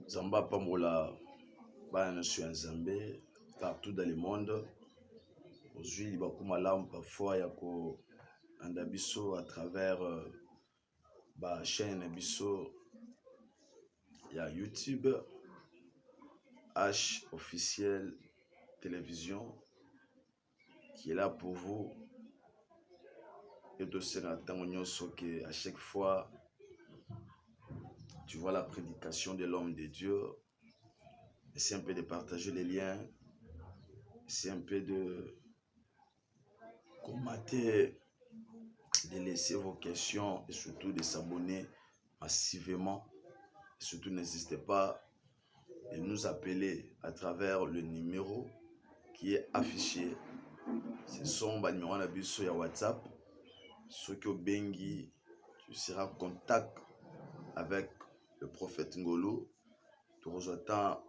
Zamba Pambola, Bana sur Zambé, partout dans le monde. Aujourd'hui, il va comme alarme parfois, il y a un abisso à travers la chaîne abisso, il y a YouTube, H officiel télévision, qui est là pour vous. Et de ce que à chaque fois, tu vois la prédication de l'homme de Dieu. C'est un peu de partager les liens, c'est un peu de commenter, de laisser vos questions et surtout de s'abonner massivement. Et surtout, n'hésitez pas de nous appeler à travers le numéro qui est affiché. Ce sont les numéros de WhatsApp. Ceux qui ont bengi, tu seras en contact avec le prophète Ngolo. Tu rejoins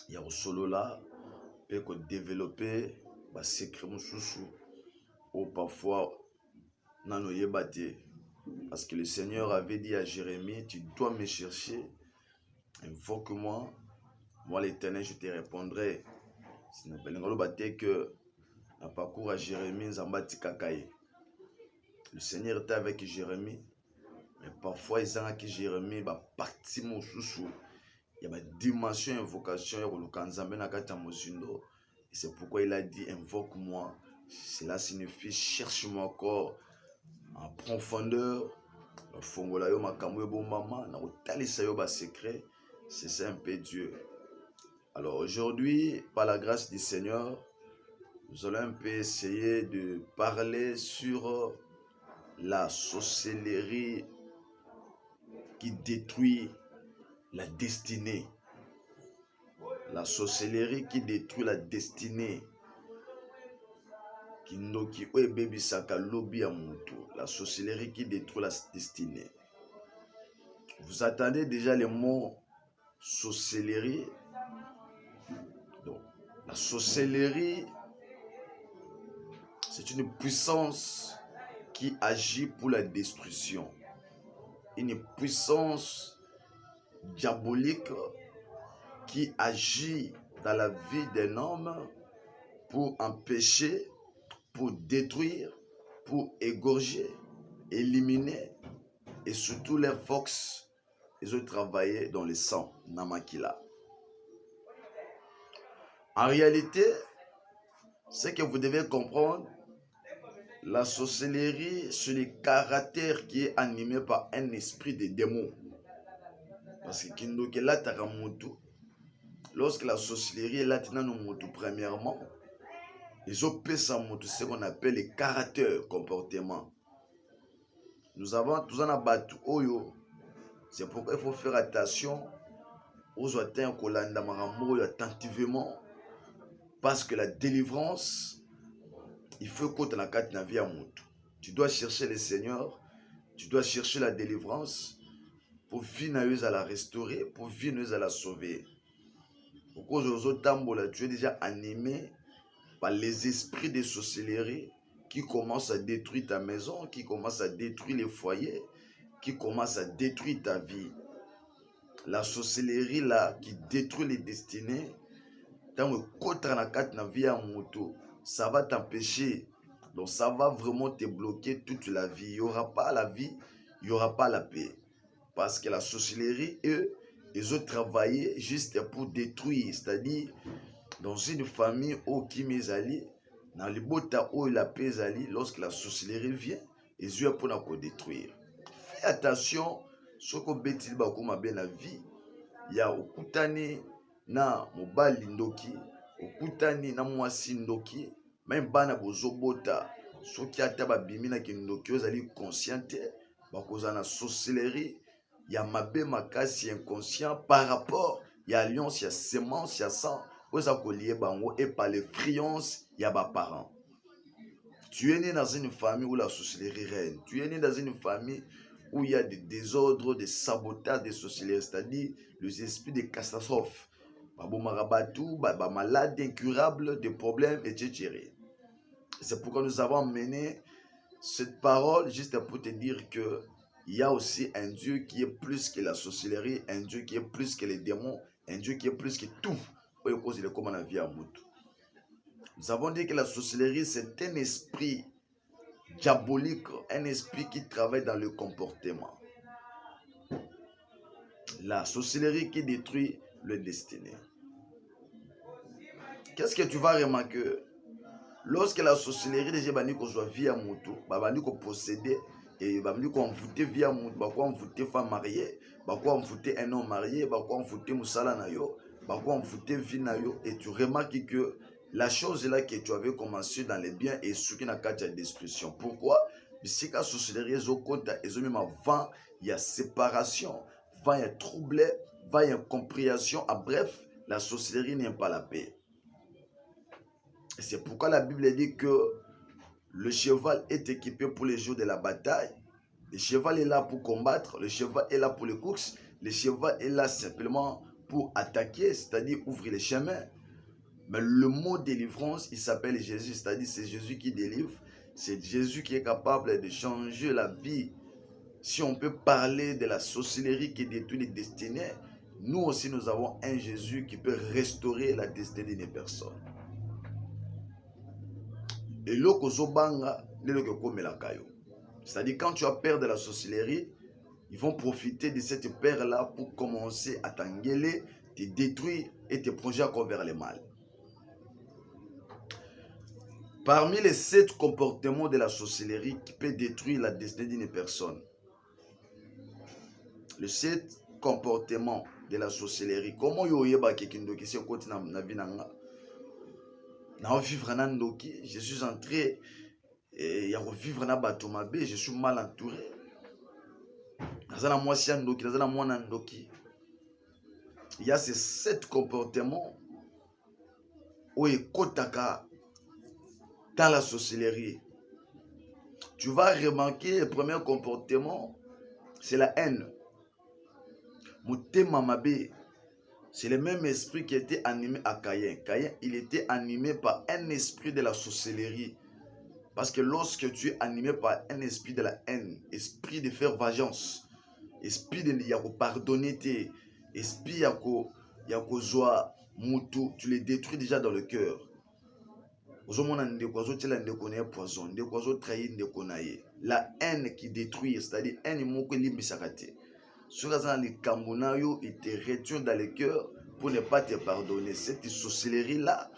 il y a solo là, pour développer des secrets ou parfois non parce que le Seigneur avait dit à Jérémie, tu dois me chercher, invoque-moi, moi l'Éternel je te répondrai. Ce n'est pas que dans le parcours à Jérémie, Zambati Kakaye. Le Seigneur était avec Jérémie, mais parfois il a que Jérémie va partir mon sous. Il y a une dimension invocation et c'est pourquoi il a dit invoque-moi. Cela signifie cherche-moi encore en profondeur. Fongola yo makambo bo mama na otalisa yo ba secret, c'est ça un peu Dieu. Alors aujourd'hui, par la grâce du Seigneur, nous allons un peu essayer de parler sur la sorcellerie qui détruit la destinée. La sorcellerie qui détruit la destinée. La sorcellerie qui détruit la destinée. Vous attendez déjà le mot sorcellerie. Donc, la sorcellerie, c'est une puissance qui agit pour la destruction. Une puissance diabolique qui agit dans la vie d'un homme pour empêcher, pour détruire, pour égorger, éliminer et surtout les fox, ils ont travaillé dans le sang, Namakila. En réalité, ce que vous devez comprendre, la sorcellerie, c'est le caractère qui est animé par un esprit de démon. Parce que lorsque la sorcellerie est là, premièrement, ils ont ce qu'on appelle les caractères, comportements. Nous avons tous un abattu oyo. C'est pourquoi il faut faire attention aux atteintes attentivement. Parce que la délivrance, il faut que la carte na vie à moto. Tu dois chercher le Seigneur, tu dois chercher la délivrance pour venir à la restaurer, pour venir à la sauver. Pourquoi tu es déjà animé par les esprits de sorcellerie qui commencent à détruire ta maison, qui commencent à détruire les foyers, qui commencent à détruire ta vie. La sorcellerie là qui détruit les destinées, ça va t'empêcher. Donc ça va vraiment te bloquer toute la vie. Il n'y aura pas la vie, il n'y aura pas la paix. Parce que la sorcellerie, eux, ils ont travaillé juste pour détruire. C'est-à-dire, dans une famille où qui m'est dans le bota où la paix est lorsque la sorcellerie vient, ils ont pour détruire. Fais attention, ce qu'on bétil bakoma bien la vie. Il y a okutani na mobali ndoki, okutani na mwasi ndoki, même bana bozobota, soki ata babimi na kindoki ozali consciente, bakoza na sorcellerie, il y a mabe makasi inconscient par rapport, il y a alliance, il y a sémence, il y a sang, oza kolié bango et par les friances, il y a ba parents. Tu es né dans une famille où la sorcellerie règne. Tu es né dans une famille où il y a des désordres, des sabotages, des sorcelleries, c'est-à-dire les esprits de catastrophes. Marabatou, malades, incurables, des problèmes, etc. C'est pourquoi nous avons mené cette parole juste pour te dire que il y a aussi un Dieu qui est plus que la sorcellerie, un Dieu qui est plus que les démons, un Dieu qui est plus que tout. Nous avons dit que la sorcellerie, c'est un esprit diabolique, un esprit qui travaille dans le comportement. La sorcellerie qui détruit le destiné. Qu'est-ce que tu vas remarquer? Lorsque la sorcellerie déjà bani ko soit via moto, bani ko posséder et bani ko envoûter via moto, ba ko envoûter femme mariée, ba ko envoûter un homme marié, ba ko envoûter musala na yo, ba ko envoûter vie na yo, et tu remarques que la chose là que tu avais commencé dans les biens et ce qui n'a qu'à de destruction. Pourquoi? Parce que la sorcellerie est au compte, et même avant, il y a séparation, il y a trouble, il y a incompréhension. Bref, la sorcellerie n'aime pas la paix. Et c'est pourquoi la Bible dit que le cheval est équipé pour les jours de la bataille. Le cheval est là pour combattre, le cheval est là pour les courses, le cheval est là simplement pour attaquer, c'est-à-dire ouvrir les chemins. Mais le mot délivrance, il s'appelle Jésus, c'est-à-dire c'est Jésus qui délivre, c'est Jésus qui est capable de changer la vie. Si on peut parler de la sorcellerie qui détruit les destinées, nous aussi nous avons un Jésus qui peut restaurer la destinée des personnes. Et l'autre zobanga, c'est-à-dire quand tu as peur de la sorcellerie, ils vont profiter de cette peur-là pour commencer à t'engueuler, te détruire et te projeter encore vers le mal. Parmi les 7 comportements de la sorcellerie qui peut détruire la destinée d'une personne, les 7 comportements de la sorcellerie, comment yoyeba kekindoki si okoti na binanga na vivre na ndoki, je suis entré et ya vivre na bato mabe, je suis mal entouré. Nazana mwasi ya ndoki, nazana mwana ndoki. Il y a ces 7 comportements où ekotaka dans la sorcellerie. Tu vas remarquer le premier comportement, c'est la haine. Motema mabe, c'est le même esprit qui était animé à Caïn. Caïn, il était animé par un esprit de la sorcellerie. Parce que lorsque tu es animé par un esprit de la haine, esprit de faire vengeance, esprit de pardonner, esprit de joie, tu les détruis déjà dans le cœur. La haine qui détruit, c'est-à-dire haine moko limbisakate. Il te retient dans le cœur pour ne pas te pardonner. Cette sorcellerie-là,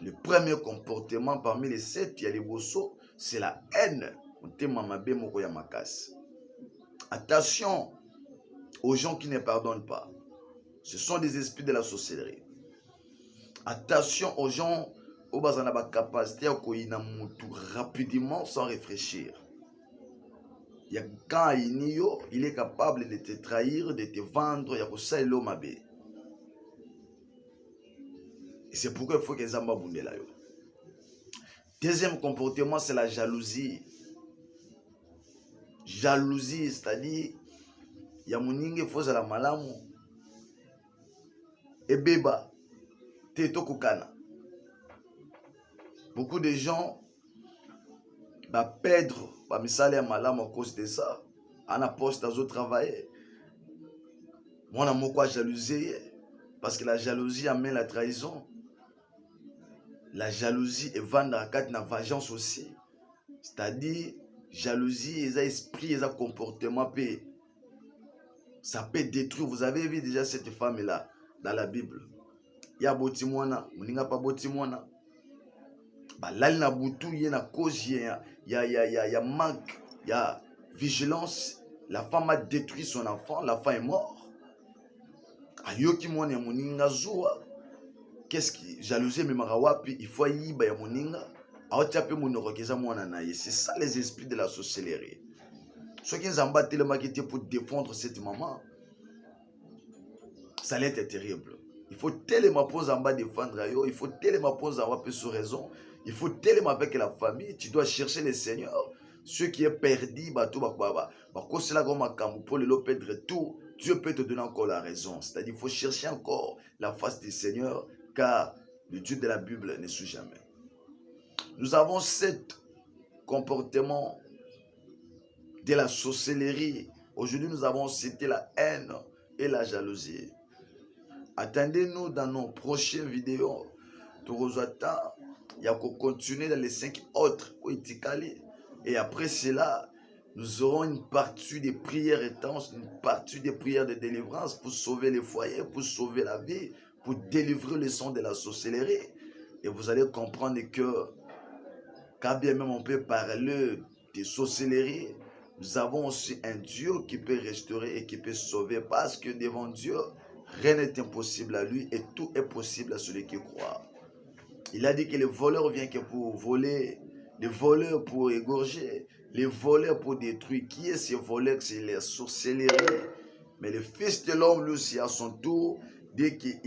le premier comportement parmi les 7, il y a les bossos, c'est la haine. Attention aux gens qui ne pardonnent pas. Ce sont des esprits de la sorcellerie. Attention aux gens qui ont la capacité à rapidement sans réfléchir. Quand il est capable de te trahir, de te vendre, et c'est pourquoi il faut que les gens abondent là. Deuxième comportement, c'est la jalousie. Jalousie, c'est-à-dire, il y a mon inge faut la malamu et beba teto kukana. Beaucoup de gens perdre misale ya malamu à cause de ça. On a poste à travailler. Moi, on a quoi jalousie parce que la jalousie amène la trahison. La jalousie est vendre à quatre na vengeance aussi. C'est-à-dire, jalousie, et esprit, et comportement, ça peut détruire. Vous avez vu déjà cette femme-là dans la Bible. Il y a botimwana, moninga pas botimwana. Lal na butu, il y a cause, il y a manque, il y a vigilance. La femme a détruit son enfant, la femme est morte. Ayoki mwana moninga zoua. Qu'est-ce qui jalousie mais marawapi il faut y ba ya moninga aotiape monorokeza mwana na ye. C'est ça les esprits de la sorcellerie. Ceux qui ont tellement quitté pour défendre cette maman, ça allait être terrible. Il faut tellement poser en bas défendre il faut tellement poser en bas sur raison, il faut tellement avec la famille, tu dois chercher le Seigneur. Ceux qui est perdu, c'est là pour le perdre tout, Dieu peut te donner encore la raison. C'est-à-dire il faut chercher encore la face du Seigneur, car le Dieu de la Bible ne suit jamais. Nous avons 7 comportements de la sorcellerie Aujourd'hui, nous avons cité la haine et la jalousie. Attendez-nous dans nos prochaines vidéos. Torozata, il y a qu'à continuer dans les 5 autres. Et après cela, nous aurons une partie des prières intenses, une partie des prières de délivrance pour sauver les foyers, pour sauver la vie, pour délivrer le sang de la sorcellerie. Et vous allez comprendre que, quand bien même on peut parler de sorcellerie, nous avons aussi un Dieu qui peut restaurer et qui peut sauver. Parce que devant Dieu, rien n'est impossible à lui et tout est possible à celui qui croit. Il a dit que les voleurs viennent que pour voler, les voleurs pour égorger, les voleurs pour détruire. Qui est ce voleur? C'est les sorcelleries. Mais le Fils de l'homme, lui aussi, à son tour, dès qu'il